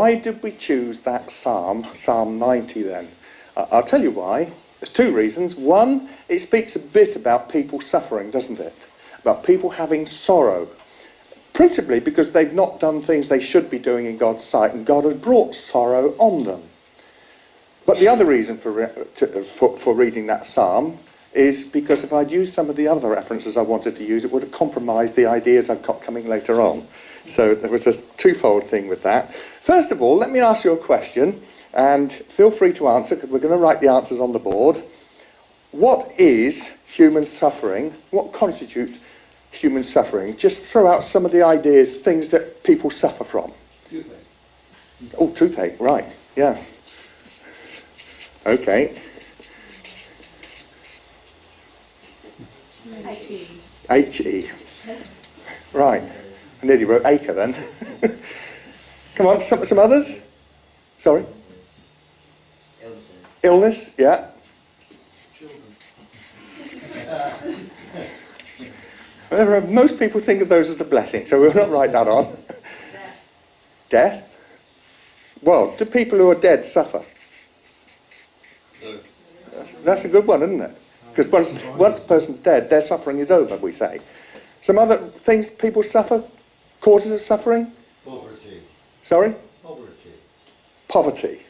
why did we choose that psalm, Psalm 90 then? I'll tell you why. There's two reasons. One, it speaks a bit about people suffering, doesn't it? About people having sorrow. Principally because they've not done things they should be doing in God's sight, and God has brought sorrow on them. But the other reason for reading that psalm is because if I'd used some of the other references I wanted to use, it would have compromised the ideas I've got coming later on. So there was a twofold thing with that. First of all, let me ask you a question, and feel free to answer, because we're going to write the answers on the board. What is human suffering? What constitutes human suffering? Just throw out some of the ideas, things that people suffer from. Toothache. Oh, toothache, right, yeah. Okay. H-E. Right. I nearly wrote acre then. Come on, some others? Sorry? Illness, yeah. Most people think of those as a blessing, so we'll not write that on. Death? Well, do people who are dead suffer? No. That's a good one, isn't it? Because once a person's dead, their suffering is over, we say. Some other things people suffer, causes of suffering? Poverty. Sorry? Poverty. Poverty.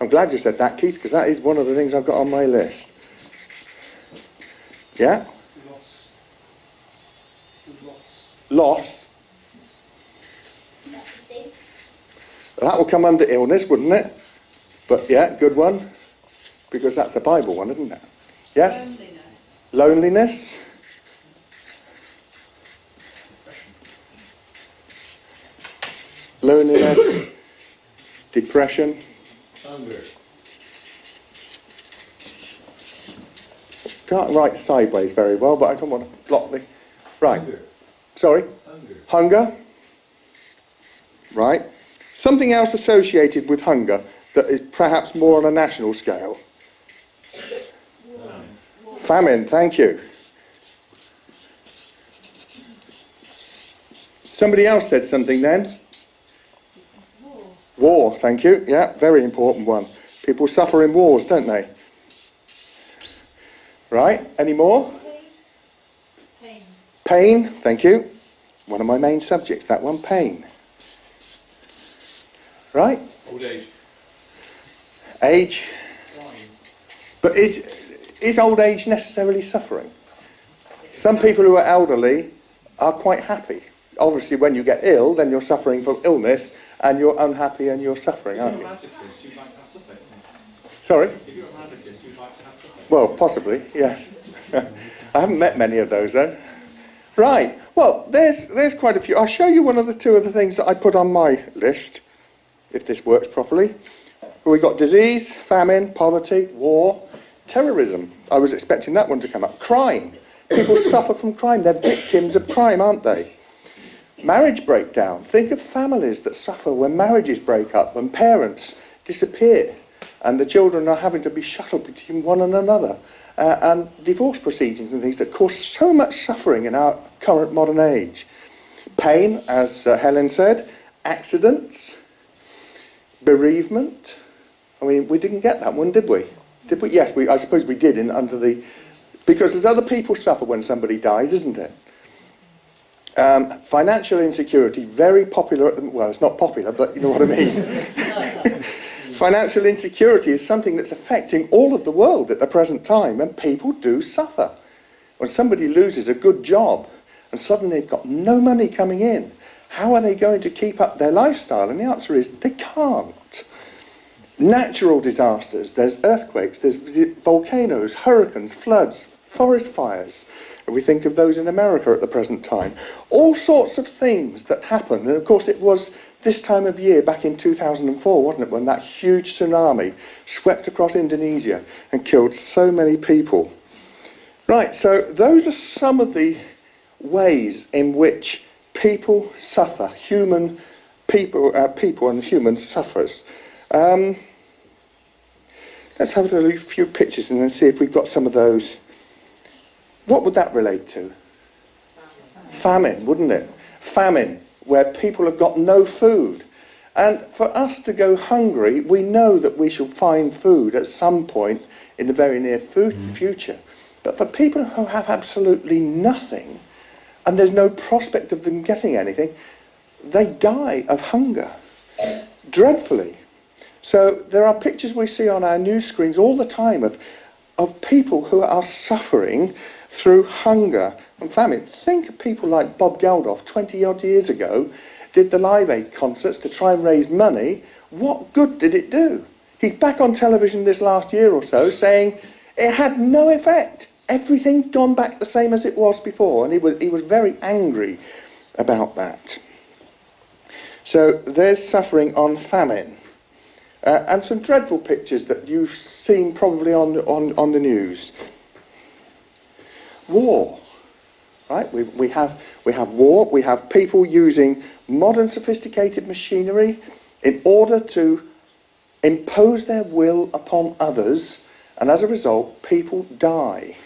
I'm glad you said that, Keith, because that is one of the things I've got on my list. Yeah? Loss. That will come under illness, wouldn't it? But yeah, good one. Because that's a Bible one, isn't it? Yes? Loneliness. Loneliness. Depression. Hunger. Can't write sideways very well, but I don't want to block the... Right. Hunger. Sorry? Hunger. Hunger. Right. Something else associated with hunger that is perhaps more on a national scale. Famine, thank you. Somebody else said something then? War, thank you. Yeah, very important one. People suffer in wars, don't they? Right, any more? Pain. Pain, thank you. One of my main subjects, that one, pain. Right? Old age. Age. But is old age necessarily suffering? Some people who are elderly are quite happy. Obviously, when you get ill, then you're suffering from illness, and you're unhappy and you're suffering, aren't you? Sorry? Well, possibly, yes. I haven't met many of those, though. Right. Well, there's quite a few. I'll show you one of the two of the things that I put on my list, if this works properly. We've got disease, famine, poverty, war, terrorism. I was expecting that one to come up. Crime. People suffer from crime. They're victims of crime, aren't they? Marriage breakdown. Think of families that suffer when marriages break up, when parents disappear, and the children are having to be shuttled between one and another, and divorce proceedings and things that cause so much suffering in our current modern age. Pain, as Helen said, accidents, bereavement. I mean, we didn't get that one, did we? Did we? Yes, I suppose we did because there's other people suffer when somebody dies, isn't it? Financial insecurity, very popular. Well, it's not popular, but you know what I mean. Financial insecurity is something that's affecting all of the world at the present time, and people do suffer. When somebody loses a good job and suddenly they've got no money coming in, how are they going to keep up their lifestyle? And the answer is they can't. Natural disasters, there's earthquakes, there's volcanoes, hurricanes, floods, forest fires. We think of those in America at the present time. All sorts of things that happen. And of course it was this time of year back in 2004, wasn't it, when that huge tsunami swept across Indonesia and killed so many people. Right, so those are some of the ways in which people suffer, people and humans suffers. Let's have a few pictures and then see if we've got some of those. What would that relate to? Famine, wouldn't it? Famine, where people have got no food. And for us to go hungry, we know that we shall find food at some point in the very near future. But for people who have absolutely nothing, and there's no prospect of them getting anything, they die of hunger, dreadfully. So there are pictures we see on our news screens all the time of people who are suffering through hunger and famine. Think of people like Bob Geldof, 20-odd years ago, did the Live Aid concerts to try and raise money. What good did it do? He's back on television this last year or so saying it had no effect. Everything's gone back the same as it was before, and he was very angry about that. So there's suffering on famine. And some dreadful pictures that you've seen probably on the news. War, right? We have war. We have people using modern sophisticated machinery in order to impose their will upon others, and as a result, people die.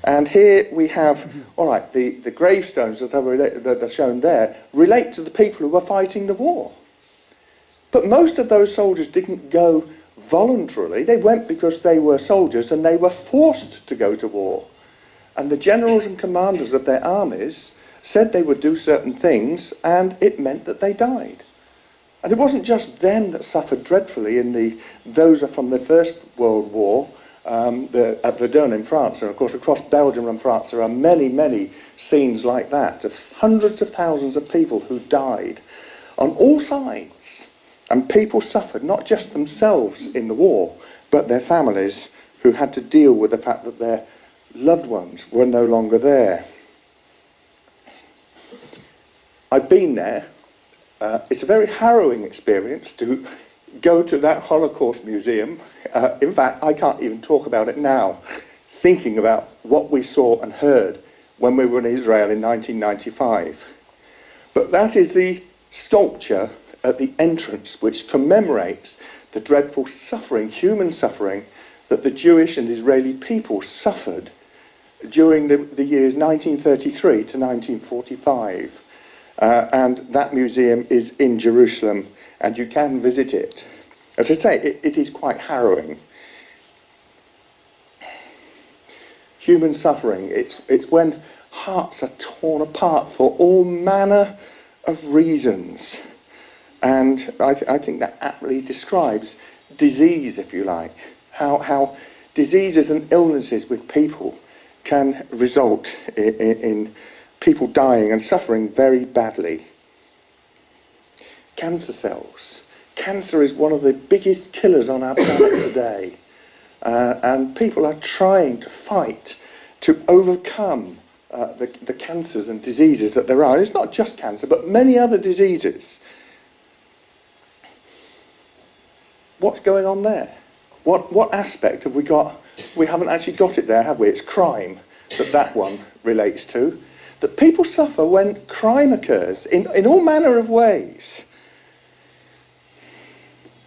And here we have, all right, the gravestones that are shown there relate to the people who were fighting the war. But most of those soldiers didn't go voluntarily. They went because they were soldiers and they were forced to go to war. And the generals and commanders of their armies said they would do certain things, and it meant that they died. And it wasn't just them that suffered dreadfully those are from the First World War, at Verdun in France, and of course across Belgium and France there are many, many scenes like that, of hundreds of thousands of people who died on all sides. And people suffered, not just themselves in the war, but their families who had to deal with the fact that their loved ones were no longer there. I've been there. It's a very harrowing experience to go to that Holocaust museum. In fact, I can't even talk about it now, thinking about what we saw and heard when we were in Israel in 1995. But that is the sculpture at the entrance which commemorates the dreadful suffering, human suffering, that the Jewish and Israeli people suffered during the years 1933 to 1945. And that museum is in Jerusalem, and you can visit it. As I say, it is quite harrowing. Human suffering, it's when hearts are torn apart for all manner of reasons. And I think that aptly describes disease, if you like, how diseases and illnesses with people can result in people dying and suffering very badly. Cancer cells. Cancer is one of the biggest killers on our planet today. And people are trying to fight to overcome the cancers and diseases that there are. It's not just cancer, but many other diseases. What's going on there? What aspect have we got? We haven't actually got it there, have we? It's crime that one relates to. That people suffer when crime occurs in all manner of ways.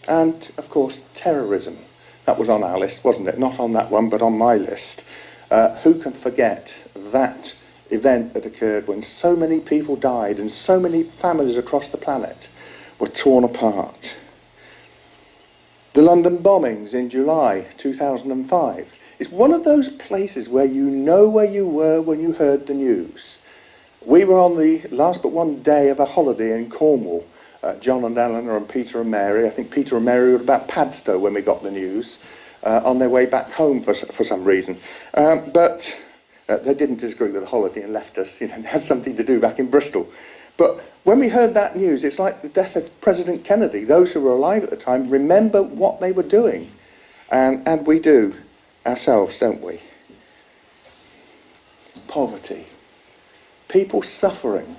And, of course, terrorism. That was on our list, wasn't it? Not on that one, but on my list. Who can forget that event that occurred when so many people died and so many families across the planet were torn apart? The London bombings in July 2005. It's one of those places where you know where you were when you heard the news. We were on the last but one day of a holiday in Cornwall. John and Eleanor and Peter and Mary. I think Peter and Mary were about Padstow when we got the news, on their way back home for some reason. But they didn't disagree with the holiday and left us. They had something to do back in Bristol. But when we heard that news, it's like the death of President Kennedy. Those who were alive at the time remember what they were doing. And we do ourselves, don't we? Poverty. People suffering.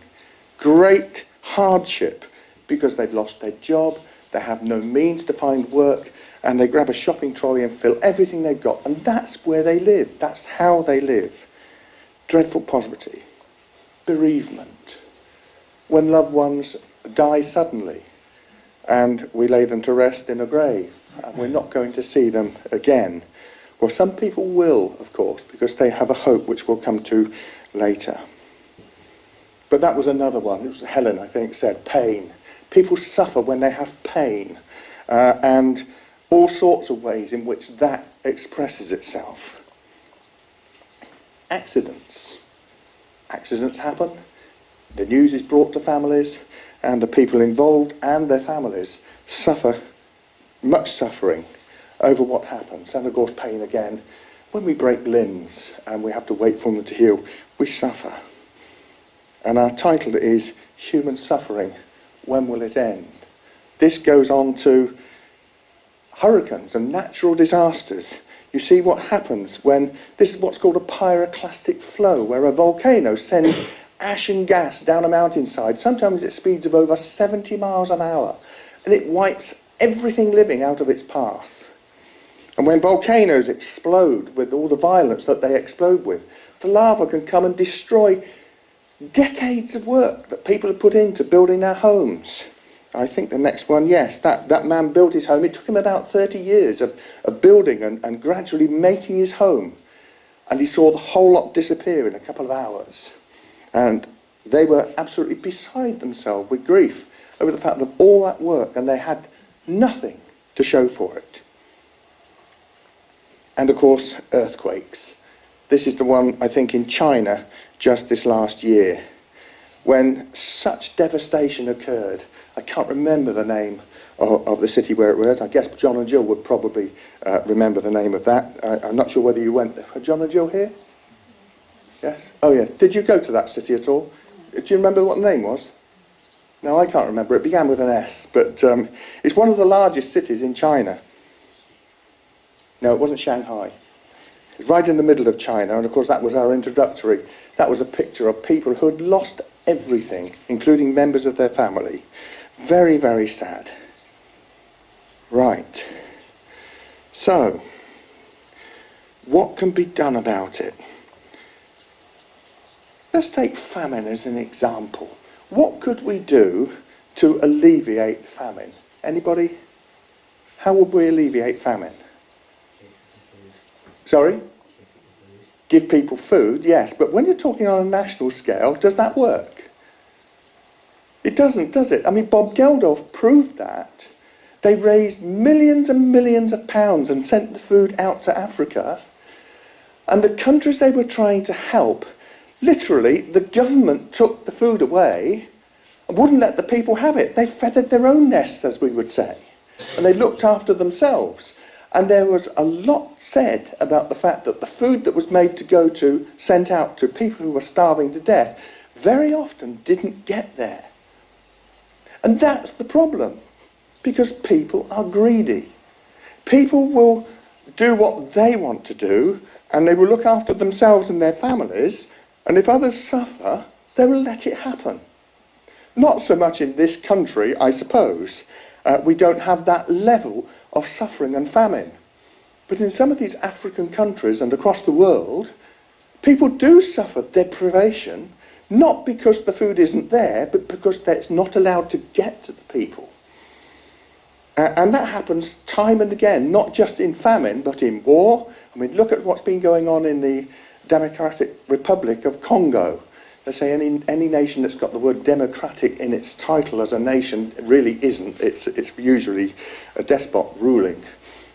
Great hardship because they've lost their job, they have no means to find work, and they grab a shopping trolley and fill everything they've got. And that's where they live. That's how they live. Dreadful poverty. Bereavement. When loved ones die suddenly and we lay them to rest in a grave and we're not going to see them again. Well, some people will, of course, because they have a hope which we'll come to later. But that was another one. It was Helen, I think, said pain. People suffer when they have pain, and all sorts of ways in which that expresses itself. Accidents. Accidents happen, the news is brought to families, and the people involved and their families suffer much suffering over what happens. And of course pain again. When we break limbs and we have to wait for them to heal, we suffer. And our title is Human Suffering, When Will It End? This goes on to hurricanes and natural disasters. You see what happens when, this is what's called a pyroclastic flow, where a volcano sends ash and gas down a mountainside, sometimes at speeds of over 70 miles an hour, and it wipes everything living out of its path. And when volcanoes explode with all the violence that they explode with, the lava can come and destroy decades of work that people have put into building their homes. I think the next one, yes, that man built his home. It took him about 30 years of building and gradually making his home. And he saw the whole lot disappear in a couple of hours. And they were absolutely beside themselves with grief over the fact of all that work, and they had nothing to show for it. And of course, earthquakes. This is the one, I think, in China just this last year, when such devastation occurred. I can't remember the name of the city where it was. I guess John and Jill would probably remember the name of that. I'm not sure whether you went. Are John and Jill here? Yes? Oh, yeah. Did you go to that city at all? Do you remember what the name was? No, I can't remember. It began with an S, but it's one of the largest cities in China. No, it wasn't Shanghai. It's right in the middle of China, and of course that was our introductory. That was a picture of people who had lost everything, including members of their family. Very, very sad. Right. So, what can be done about it? Let's take famine as an example. What could we do to alleviate famine? Anybody? How would we alleviate famine? Sorry? Give people food, yes, but when you're talking on a national scale, does that work? It doesn't, does it? I mean, Bob Geldof proved that. They raised millions and millions of pounds and sent the food out to Africa, and the countries they were trying to help, literally, the government took the food away and wouldn't let the people have it. They feathered their own nests, as we would say, and they looked after themselves. And there was a lot said about the fact that the food that was made to go to, sent out to people who were starving to death, very often didn't get there. And that's the problem, because people are greedy. People will do what they want to do, and they will look after themselves and their families, and if others suffer, they will let it happen. Not so much in this country, I suppose. We don't have that level of suffering and famine. But in some of these African countries and across the world, people do suffer deprivation, not because the food isn't there, but because it's not allowed to get to the people. And that happens time and again, not just in famine, but in war. I mean, look at what's been going on in the Democratic Republic of Congo. They say any nation that's got the word democratic in its title as a nation really isn't. It's usually a despot ruling.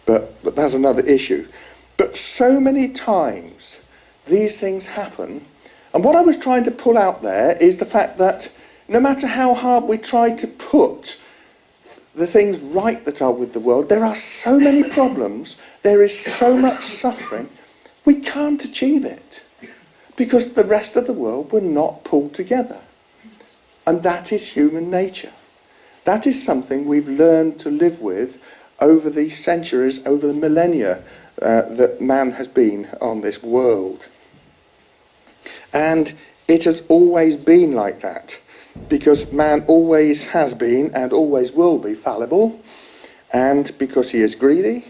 But that's another issue. But so many times these things happen. And what I was trying to pull out there is the fact that no matter how hard we try to put the things right that are with the world, there are so many problems, there is so much suffering, we can't achieve it. Because the rest of the world will not pull together. And that is human nature. That is something we've learned to live with over the centuries, over the millennia that man has been on this world. And it has always been like that, because man always has been and always will be fallible, and because he is greedy,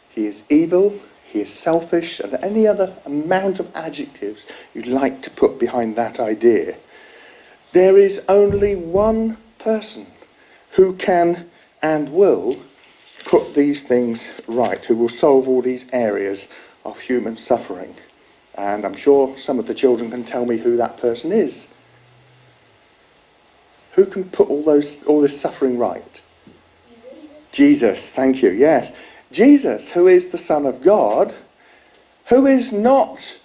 he is evil, he is selfish, and any other amount of adjectives you'd like to put behind that idea. There is only one person who can and will put these things right, who will solve all these areas of human suffering. And I'm sure some of the children can tell me who that person is. Who can put all this suffering right? Jesus, thank you, yes. Jesus, who is the Son of God, who is not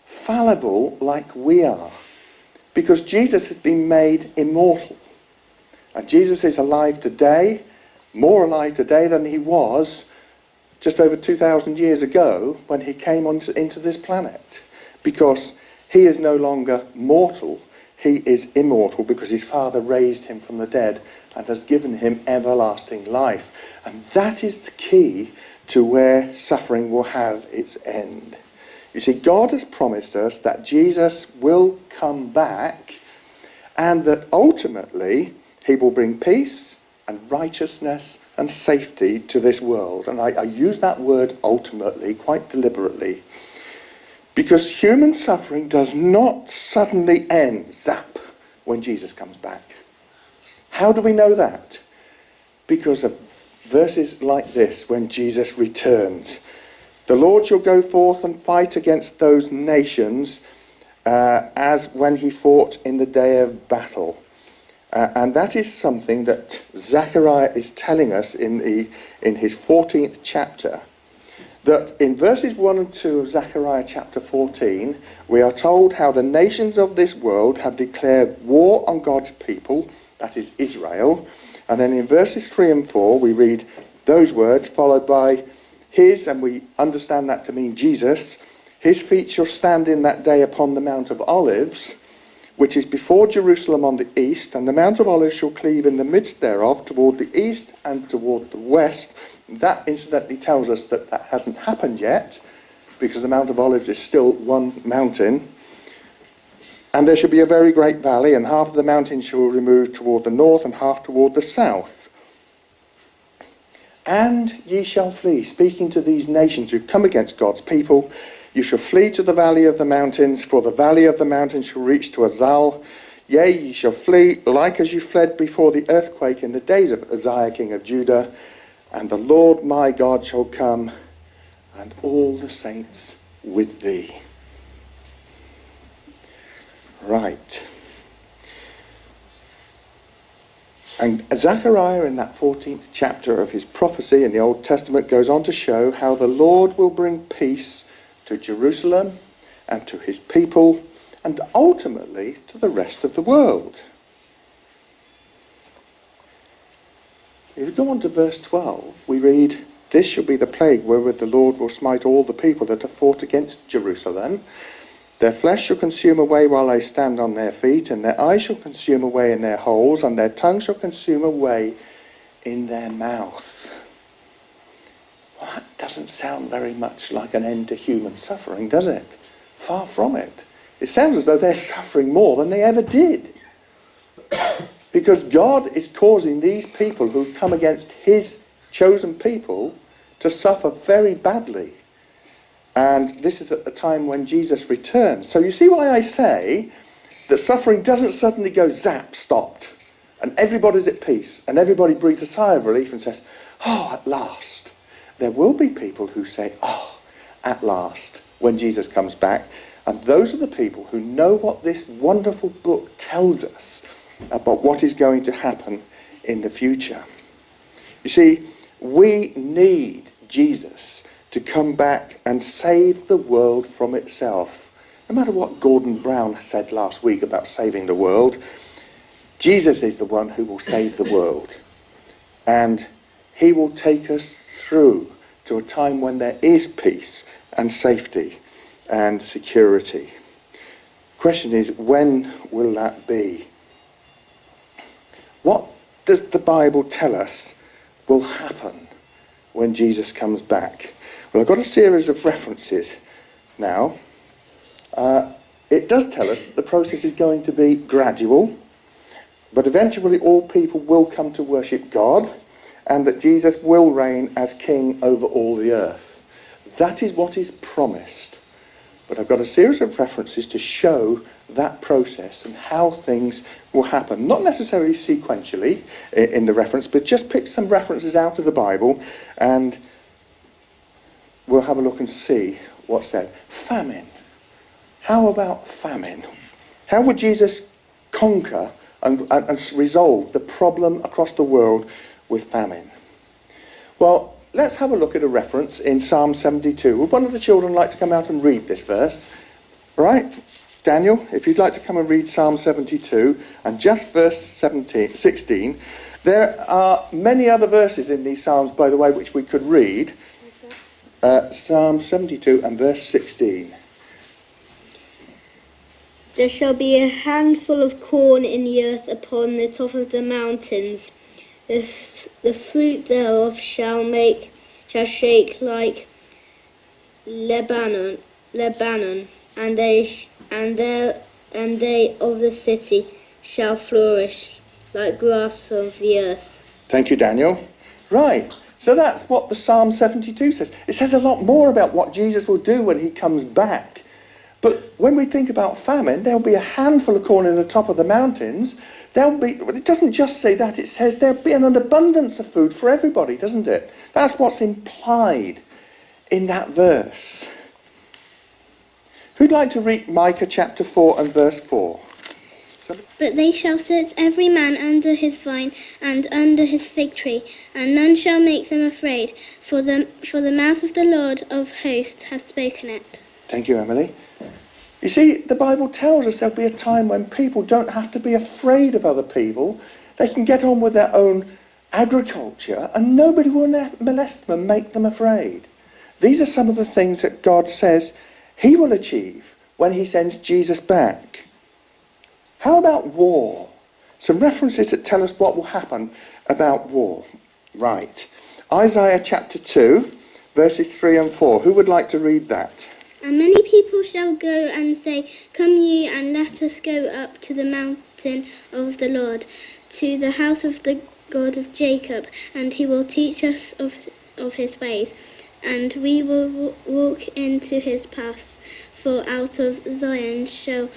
fallible like we are. Because Jesus has been made immortal. And Jesus is alive today, more alive today than he was just over 2,000 years ago when he came into this planet. Because he is no longer mortal, he is immortal because his Father raised him from the dead and has given him everlasting life. And that is the key to where suffering will have its end. You see, God has promised us that Jesus will come back and that ultimately he will bring peace and righteousness and safety to this world. And I use that word ultimately quite deliberately because human suffering does not suddenly end, zap, when Jesus comes back. How do we know that? Because of verses like this when Jesus returns. The Lord shall go forth and fight against those nations as when he fought in the day of battle. And that is something that Zechariah is telling us in his 14th chapter. That in verses 1 and 2 of Zechariah chapter 14, we are told how the nations of this world have declared war on God's people, that is Israel. And then in verses 3 and 4, we read those words followed by his, and we understand that to mean Jesus, his feet shall stand in that day upon the Mount of Olives, which is before Jerusalem on the east, and the Mount of Olives shall cleave in the midst thereof toward the east and toward the west. That incidentally tells us that that hasn't happened yet, because the Mount of Olives is still one mountain. And there shall be a very great valley, and half of the mountain shall remove toward the north and half toward the south. And ye shall flee, speaking to these nations who've come against God's people, you shall flee to the valley of the mountains, for the valley of the mountains shall reach to Azal. Yea, ye shall flee, like as you fled before the earthquake in the days of Uzziah king of Judah. And the Lord my God shall come, and all the saints with thee. Right. And Zechariah in that 14th chapter of his prophecy in the Old Testament goes on to show how the Lord will bring peace to Jerusalem and to his people and ultimately to the rest of the world. If you go on to verse 12, we read, this shall be the plague wherewith the Lord will smite all the people that have fought against Jerusalem. Their flesh shall consume away while they stand on their feet, and their eyes shall consume away in their holes, and their tongue shall consume away in their mouth. Well, that doesn't sound very much like an end to human suffering, does it? Far from it. It sounds as though they're suffering more than they ever did. Because God is causing these people who've come against his chosen people to suffer very badly. And this is at the time when Jesus returns. So you see why I say that suffering doesn't suddenly go zap, stopped. And everybody's at peace. And everybody breathes a sigh of relief and says, oh, at last. There will be people who say, oh, at last, when Jesus comes back. And those are the people who know what this wonderful book tells us about what is going to happen in the future. You see, we need Jesus to come back and save the world from itself. No matter what Gordon Brown said last week about saving the world, Jesus is the one who will save the world. And he will take us through to a time when there is peace and safety and security. The question is, when will that be? What does the Bible tell us will happen when Jesus comes back? Well, I've got a series of references now. It does tell us that the process is going to be gradual, but eventually all people will come to worship God, and that Jesus will reign as king over all the earth. That is what is promised. But I've got a series of references to show that process and how things will happen. Not necessarily sequentially in the reference, but just pick some references out of the Bible and we'll have a look and see what's said. Famine. How about famine? How would Jesus conquer and resolve the problem across the world with famine. Well, let's have a look at a reference in Psalm 72. Would one of the children like to come out and read this verse? Right? Daniel, if you'd like to come and read Psalm 72 and just verse 16. There are many other verses in these Psalms, by the way, which we could read. Psalm 72 and verse 16. There shall be a handful of corn in the earth upon the top of the mountains. The fruit thereof shall shake like Lebanon, and they of the city shall flourish like grass of the earth. Thank you, Daniel. Right, so that's what the Psalm 72 says. It says a lot more about what Jesus will do when he comes back. But when we think about famine, there'll be a handful of corn in the top of the mountains. It doesn't just say that, it says there'll be an abundance of food for everybody, doesn't it? That's what's implied in that verse. Who'd like to read Micah chapter 4 and verse 4? But they shall sit every man under his vine and under his fig tree, and none shall make them afraid, for the mouth of the Lord of hosts has spoken it. Thank you, Emily. You see, the Bible tells us there'll be a time when people don't have to be afraid of other people. They can get on with their own agriculture and nobody will molest them and make them afraid. These are some of the things that God says he will achieve when he sends Jesus back. How about war? Some references that tell us what will happen about war. Right. Isaiah chapter 2, verses 3 and 4. Who would like to read that? And many people shall go and say, Come ye, and let us go up to the mountain of the Lord, to the house of the God of Jacob, and he will teach us of his ways, and we will walk into his paths. For out of Zion shall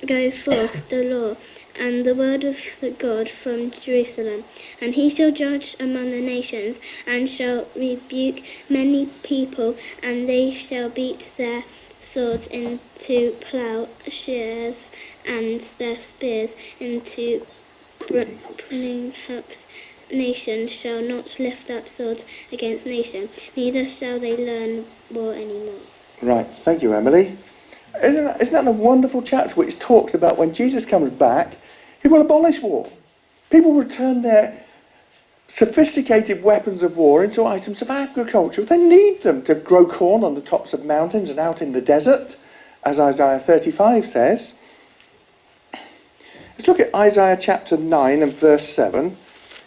go forth the law, and the word of the God from Jerusalem. And he shall judge among the nations, and shall rebuke many people, and they shall beat their swords into plowshares, and their spears into pruning hooks. Nation shall not lift up swords against nation, neither shall they learn war anymore. Right, thank you, Emily. Isn't that a wonderful chapter which talks about when Jesus comes back, he will abolish war. People will turn their sophisticated weapons of war into items of agriculture. They need them to grow corn on the tops of mountains and out in the desert, as Isaiah 35 says. Let's look at Isaiah chapter 9 and verse 7.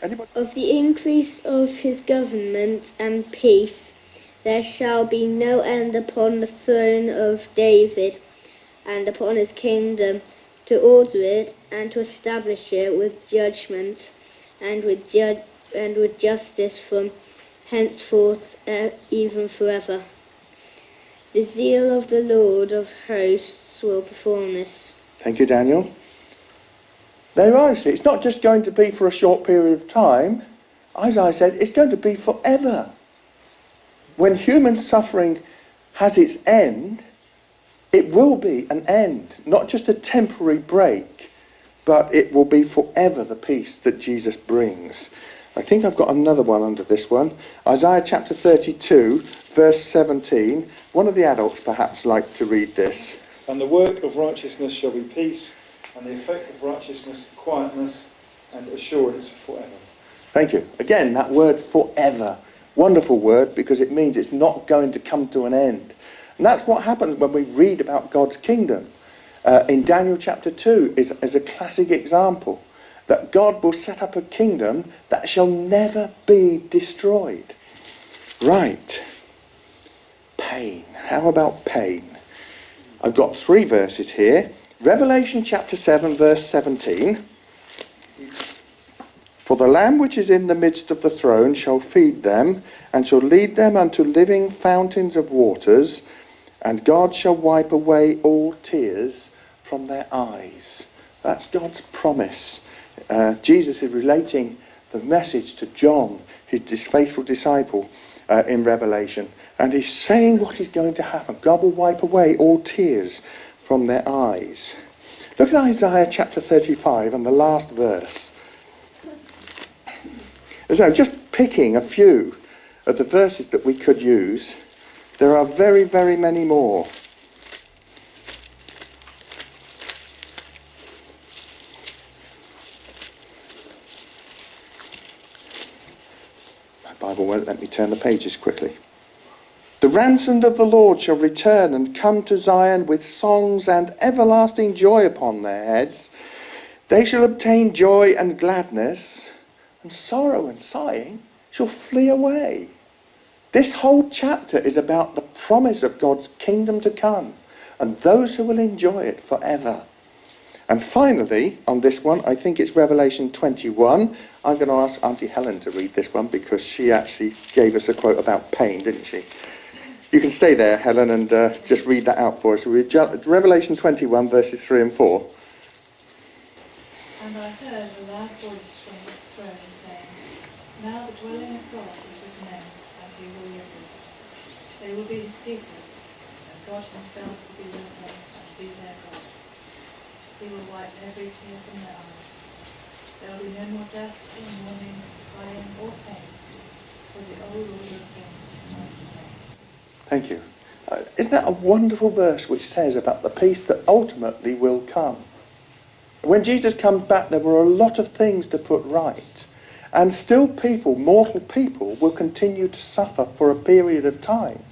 Anybody? Of the increase of his government and peace, there shall be no end upon the throne of David and upon his kingdom, to order it and to establish it with judgment and with justice from henceforth even forever. The zeal of the Lord of hosts will perform this. Thank you, Daniel. There you are, see, it's not just going to be for a short period of time. Isaiah said it's going to be forever. When human suffering has its end, it will be an end, not just a temporary break, but it will be forever the peace that Jesus brings. I think I've got another one under this one. Isaiah chapter 32, verse 17. One of the adults perhaps like to read this. And the work of righteousness shall be peace, and the effect of righteousness, quietness, and assurance forever. Thank you. Again, that word forever. Wonderful word, because it means it's not going to come to an end. And that's what happens when we read about God's kingdom. In Daniel chapter 2 is a classic example that God will set up a kingdom that shall never be destroyed. Right. Pain. How about pain? I've got 3 verses here. Revelation chapter 7, verse 17. For the Lamb which is in the midst of the throne shall feed them, and shall lead them unto living fountains of waters, and God shall wipe away all tears from their eyes. That's God's promise. Jesus is relating the message to John, his faithful disciple, in Revelation. And he's saying what is going to happen. God will wipe away all tears from their eyes. Look at Isaiah chapter 35 and the last verse. So just picking a few of the verses that we could use, there are very, very many more. My Bible won't let me turn the pages quickly. The ransomed of the Lord shall return and come to Zion with songs and everlasting joy upon their heads. They shall obtain joy and gladness, and sorrow and sighing shall flee away. This whole chapter is about the promise of God's kingdom to come and those who will enjoy it forever. And finally, on this one, I think it's Revelation 21. I'm going to ask Auntie Helen to read this one because she actually gave us a quote about pain, didn't she? You can stay there, Helen, and just read that out for us. Revelation 21, verses 3 and 4. And I heard a loud voice from the throne saying, Now the dwelling of God is with men, and he will live with them. They will be his people, and God himself will be with them and be their God. He will wipe every tear from their eyes. There will be no more death, or mourning, crying, or pain, for the old order of things has passed away. Thank you. Isn't that a wonderful verse which says about the peace that ultimately will come? When Jesus comes back, there were a lot of things to put right. And still people, mortal people, will continue to suffer for a period of time.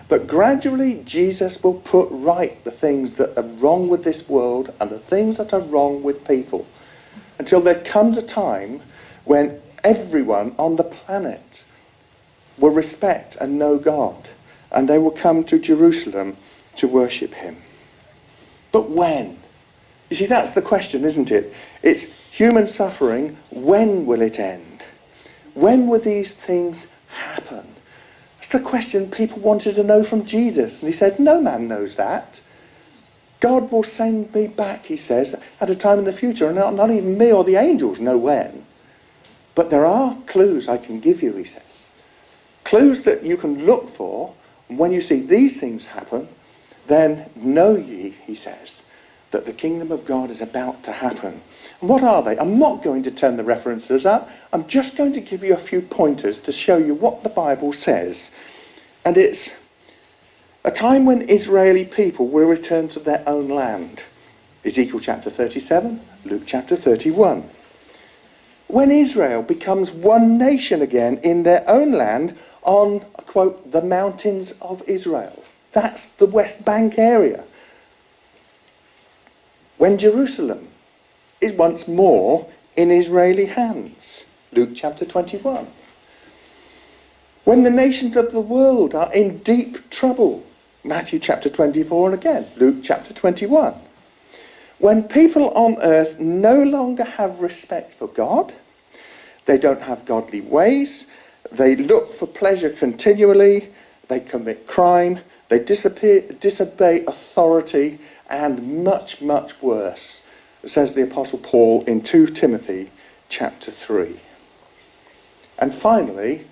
But gradually Jesus will put right the things that are wrong with this world and the things that are wrong with people. Until there comes a time when everyone on the planet will respect and know God. And they will come to Jerusalem to worship him. But when? You see, that's the question, isn't it? It's human suffering. When will it end? When will these things happen? That's the question people wanted to know from Jesus. And he said, no man knows that. God will send me back, he says, at a time in the future. And not even me or the angels know when. But there are clues I can give you, he says. Clues that you can look for. And when you see these things happen, then know ye, he says, that the kingdom of God is about to happen. And what are they? I'm not going to turn the references up. I'm just going to give you a few pointers to show you what the Bible says. And it's a time when Israeli people will return to their own land. Ezekiel chapter 37, Luke chapter 31. When Israel becomes one nation again in their own land on, quote, the mountains of Israel. That's the West Bank area. When Jerusalem is once more in Israeli hands. Luke chapter 21. When the nations of the world are in deep trouble. Matthew chapter 24 and again, Luke chapter 21. When people on earth no longer have respect for God, they don't have godly ways, they look for pleasure continually, they commit crime, they disobey authority, and much, much worse, says the Apostle Paul in 2 Timothy chapter 3. And finally,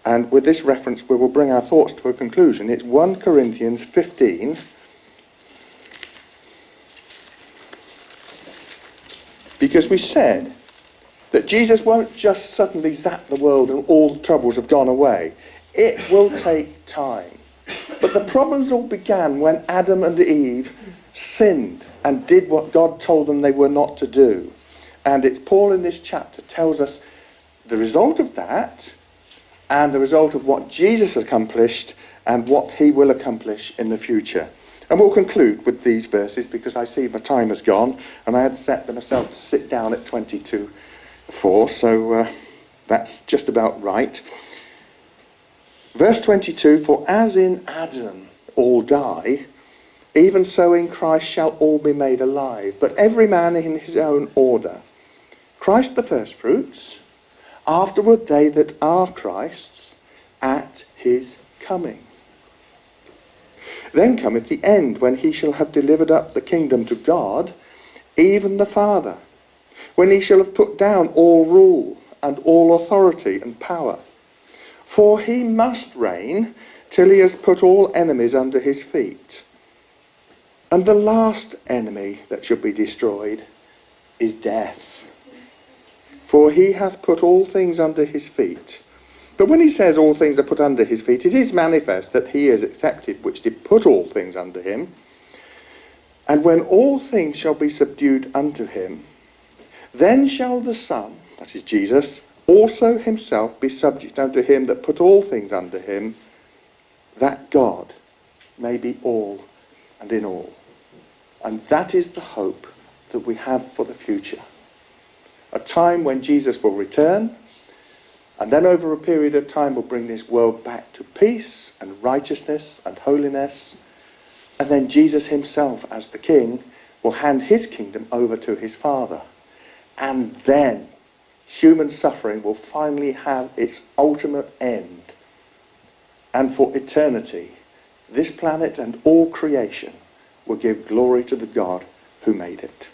and with this reference we will bring our thoughts to a conclusion, it's 1 Corinthians 15, because we said that Jesus won't just suddenly zap the world and all the troubles have gone away. It will take time. But the problems all began when Adam and Eve sinned and did what God told them they were not to do. And it's Paul in this chapter tells us the result of that and the result of what Jesus accomplished and what he will accomplish in the future. And we'll conclude with these verses because I see my time has gone and I had set myself to sit down at 22:4, so that's just about right. Verse 22, for as in Adam all die, even so in Christ shall all be made alive, but every man in his own order. Christ the firstfruits, afterward they that are Christ's, at his coming. Then cometh the end, when he shall have delivered up the kingdom to God, even the Father, when he shall have put down all rule and all authority and power. For he must reign till he has put all enemies under his feet. And the last enemy that should be destroyed is death. For he hath put all things under his feet. But when he says all things are put under his feet, it is manifest that he is accepted which did put all things under him. And when all things shall be subdued unto him, then shall the Son, that is Jesus, also himself be subject unto him that put all things under him, that God may be all and in all. And that is the hope that we have for the future. A time when Jesus will return, and then over a period of time will bring this world back to peace and righteousness and holiness. And then Jesus himself, as the King, will hand his kingdom over to his Father. And then human suffering will finally have its ultimate end. And for eternity, this planet and all creation will give glory to the God who made it.